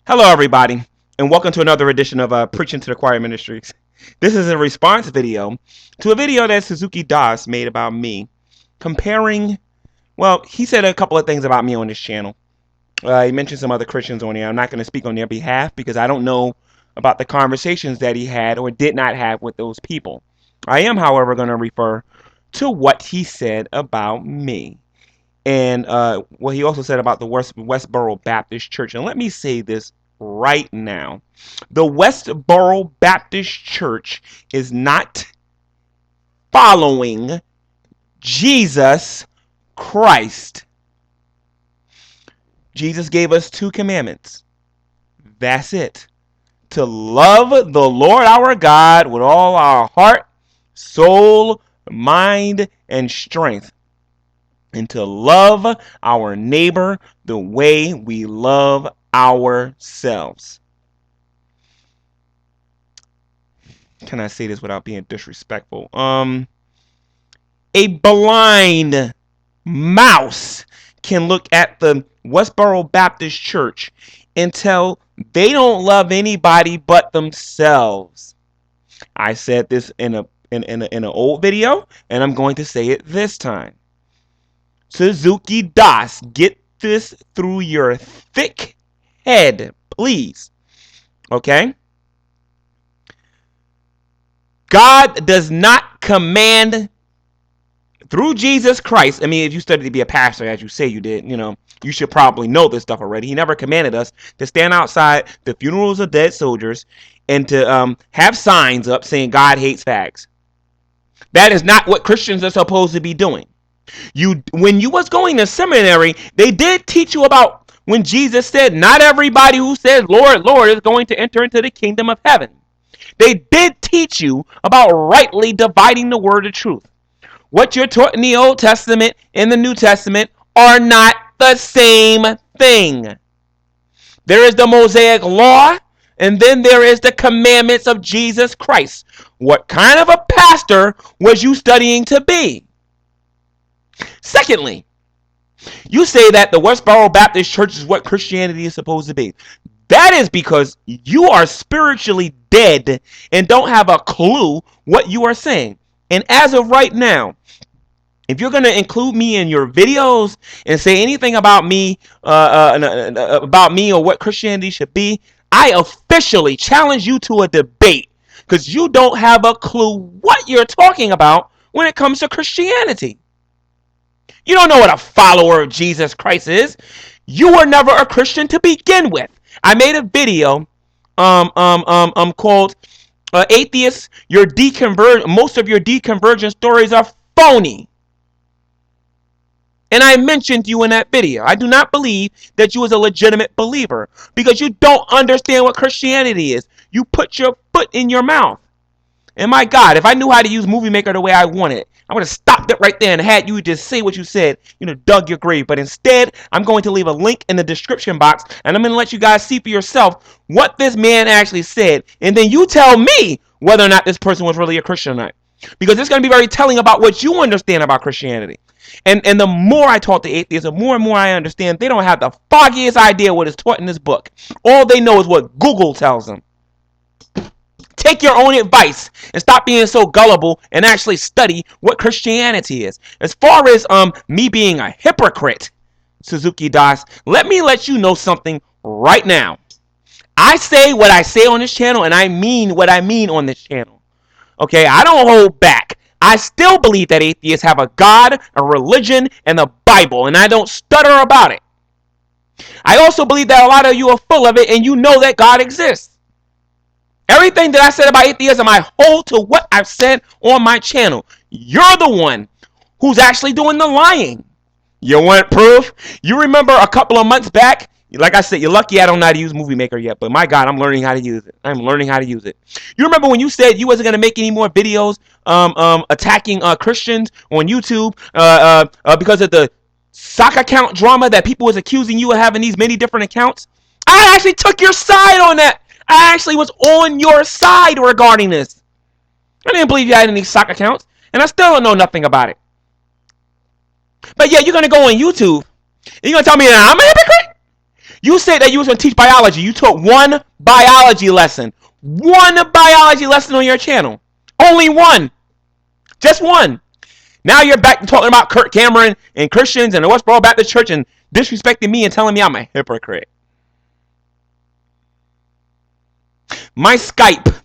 Hello, everybody, and welcome to another edition of Preaching to the Choir Ministries. This is a response video to a video that Suzuki Das made about me, comparing. Well, he said a couple of things about me on this channel. He mentioned some other Christians on here. I'm not going to speak on their behalf because I don't know about the conversations that he had or did not have with those people. I am, however, going to refer to what he said about me. And what he also said about the Westboro Baptist Church. And let me say this right now. The Westboro Baptist Church is not following Jesus Christ. Jesus gave us two commandments. That's it. To love the Lord our God with all our heart, soul, mind, and strength. And to love our neighbor the way we love ourselves. Can I say this without being disrespectful? A blind mouse can look at the Westboro Baptist Church and tell they don't love anybody but themselves. I said this in an old video, and I'm going to say it this time. Suzuki Das, get this through your thick head, please. Okay? God does not command through Jesus Christ. I mean, if you studied to be a pastor, as you say you did, you should probably know this stuff already. He never commanded us to stand outside the funerals of dead soldiers and to have signs up saying God hates fags. That is not what Christians are supposed to be doing. When you was going to seminary, they did teach you about when Jesus said, not everybody who says, Lord, Lord, is going to enter into the kingdom of heaven. They did teach you about rightly dividing the word of truth. What you're taught in the Old Testament and the New Testament are not the same thing. There is the Mosaic law, and then there is the commandments of Jesus Christ. What kind of a pastor was you studying to be? Secondly, you say that the Westboro Baptist Church is what Christianity is supposed to be. That is because you are spiritually dead and don't have a clue what you are saying. And as of right now, if you're going to include me in your videos and say anything about me or what Christianity should be, I officially challenge you to a debate because you don't have a clue what you're talking about when it comes to Christianity. You don't know what a follower of Jesus Christ is. You were never a Christian to begin with. I made a video called Atheists, most of your deconversion stories are phony. And I mentioned you in that video. I do not believe that you was a legitimate believer because you don't understand what Christianity is. You put your foot in your mouth. And my God, if I knew how to use Movie Maker the way I wanted, I would have stopped it right there and had you just say what you said, dug your grave. But instead, I'm going to leave a link in the description box, and I'm going to let you guys see for yourself what this man actually said. And then you tell me whether or not this person was really a Christian or not. Because it's going to be very telling about what you understand about Christianity. And the more I talk to atheists, the more and more I understand they don't have the foggiest idea what is taught in this book. All they know is what Google tells them. Take your own advice and stop being so gullible and actually study what Christianity is. As far as me being a hypocrite, Suzuki Das, let me let you know something right now. I say what I say on this channel, and I mean what I mean on this channel. Okay, I don't hold back. I still believe that atheists have a God, a religion, and the Bible, and I don't stutter about it. I also believe that a lot of you are full of it, and you know that God exists. Everything that I said about atheism, I hold to what I've said on my channel. You're the one who's actually doing the lying. You want proof? You remember a couple of months back, like I said, you're lucky I don't know how to use Movie Maker yet, but my God, I'm learning how to use it. I'm learning how to use it. You remember when you said you wasn't going to make any more videos attacking Christians on YouTube because of the sock account drama that people was accusing you of having these many different accounts? I actually took your side on that. I actually was on your side regarding this. I didn't believe you had any sock accounts, and I still don't know nothing about it. But yeah, you're going to go on YouTube, and you're going to tell me that I'm a hypocrite? You said that you was going to teach biology. You took one biology lesson. One biology lesson on your channel. Only one. Just one. Now you're back to talking about Kirk Cameron and Christians and the Westboro Baptist Church and disrespecting me and telling me I'm a hypocrite. My Skype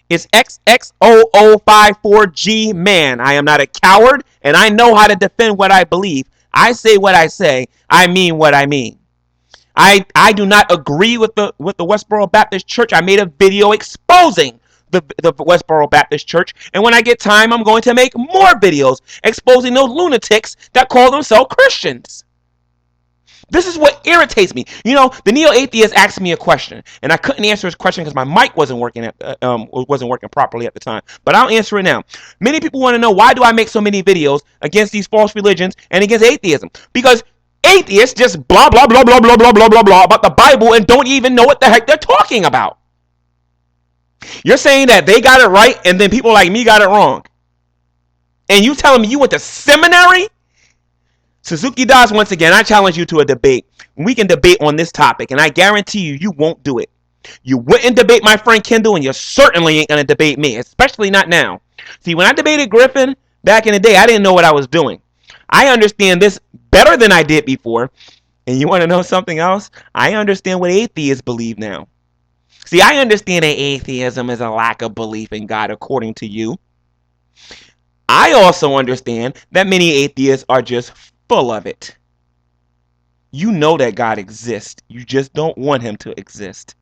is XXOO54G man. I am not a coward, and I know how to defend what I believe. I say what I say. I mean what I mean. I do not agree with the Westboro Baptist Church. I made a video exposing the Westboro Baptist Church, and when I get time, I'm going to make more videos exposing those lunatics that call themselves Christians. This is what irritates me. You know, the neo-atheist asked me a question, and I couldn't answer his question because my mic wasn't working properly at the time. But I'll answer it now. Many people want to know, why do I make so many videos against these false religions and against atheism? Because atheists just blah blah blah blah blah blah blah blah blah about the Bible and don't even know what the heck they're talking about. You're saying that they got it right and then people like me got it wrong. And you telling me you went to seminary? Suzuki Das, once again, I challenge you to a debate. We can debate on this topic, and I guarantee you, you won't do it. You wouldn't debate my friend Kendall, and you certainly ain't going to debate me, especially not now. See, when I debated Griffin back in the day, I didn't know what I was doing. I understand this better than I did before. And you want to know something else? I understand what atheists believe now. See, I understand that atheism is a lack of belief in God, according to you. I also understand that many atheists are just full of it. You know that God exists. You just don't want him to exist.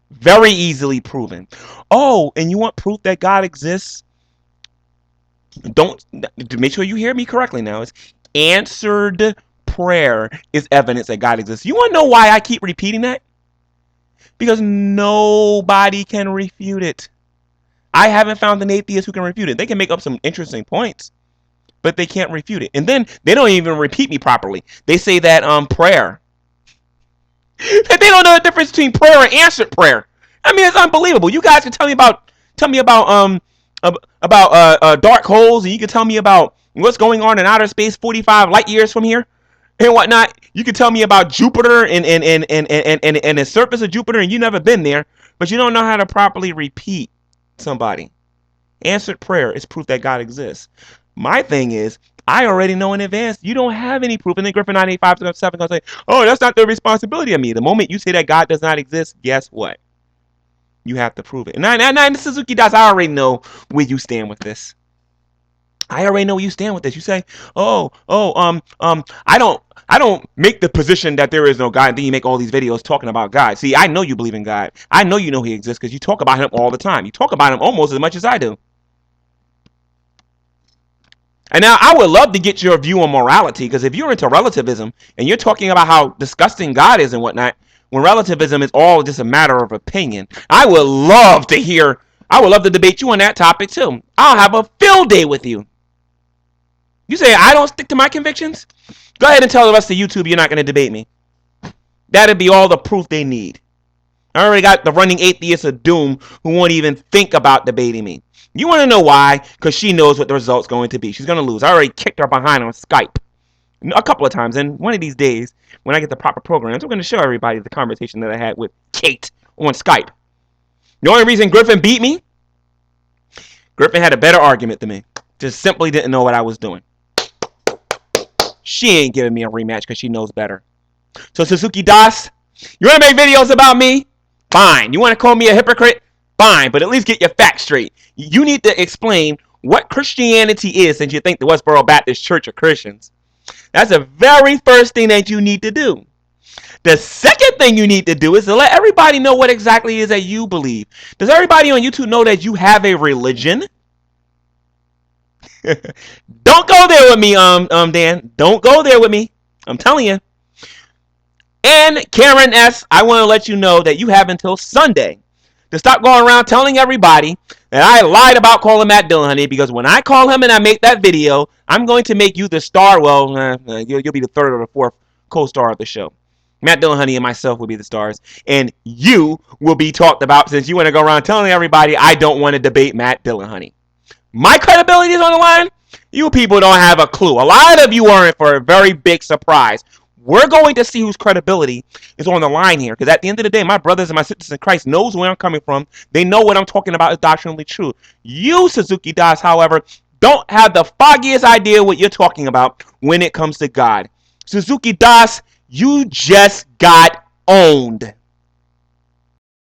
Very easily proven. Oh, and you want proof that God exists? Don't make sure you hear me correctly now. It's answered prayer is evidence that God exists. You want to know why I keep repeating that? Because nobody can refute it. I haven't found an atheist who can refute it. They can make up some interesting points, but they can't refute it. And then they don't even repeat me properly. They say that prayer. That they don't know the difference between prayer and answered prayer. I mean, it's unbelievable. You guys can tell me about dark holes, and you can tell me about what's going on in outer space 45 light years from here and whatnot. You can tell me about Jupiter and the surface of Jupiter, and you never been there, but you don't know how to properly repeat somebody. Answered prayer is proof that God exists. My thing is, I already know in advance you don't have any proof. And then Griffin 985.7 gonna say, oh, that's not the responsibility of me. The moment you say that God does not exist, guess what? You have to prove it. And Suzuki Das, I already know where you stand with this. I already know where you stand with this. You say, I don't make the position that there is no God. And then you make all these videos talking about God. See, I know you believe in God. I know you know he exists because you talk about him all the time. You talk about him almost as much as I do. And now I would love to get your view on morality, because if you're into relativism and you're talking about how disgusting God is and whatnot, when relativism is all just a matter of opinion, I would love to debate you on that topic too. I'll have a field day with you. You say I don't stick to my convictions? Go ahead and tell the rest of YouTube you're not going to debate me. That'd be all the proof they need. I already got the running atheists of doom who won't even think about debating me. You want to know why? Because she knows what the result's going to be. She's going to lose. I already kicked her behind on Skype a couple of times. And one of these days, when I get the proper programs, I'm going to show everybody the conversation that I had with Kate on Skype. The only reason Griffin beat me, Griffin had a better argument than me. Just simply didn't know what I was doing. She ain't giving me a rematch because she knows better. So Suzuki Das, you want to make videos about me? Fine. You want to call me a hypocrite? Fine, but at least get your facts straight. You need to explain what Christianity is, since you think the Westboro Baptist Church are Christians. That's the very first thing that you need to do. The second thing you need to do is to let everybody know what exactly it is that you believe. Does everybody on YouTube know that you have a religion? Don't go there with me, Dan. Don't go there with me. I'm telling you. And Karen S., I want to let you know that you have until Sunday to stop going around telling everybody that I lied about calling Matt Dillahunty, because when I call him and I make that video, I'm going to make you the star. Well, you'll be the third or the fourth co-star of the show. Matt Dillahunty and myself will be the stars, and you will be talked about, since you want to go around telling everybody I don't want to debate Matt Dillahunty. My credibility is on the line. You people don't have a clue. A lot of you are in for a very big surprise. We're going to see whose credibility is on the line here. Because at the end of the day, my brothers and my sisters in Christ knows where I'm coming from. They know what I'm talking about is doctrinally true. You, Suzuki Das, however, don't have the foggiest idea what you're talking about when it comes to God. Suzuki Das, you just got owned.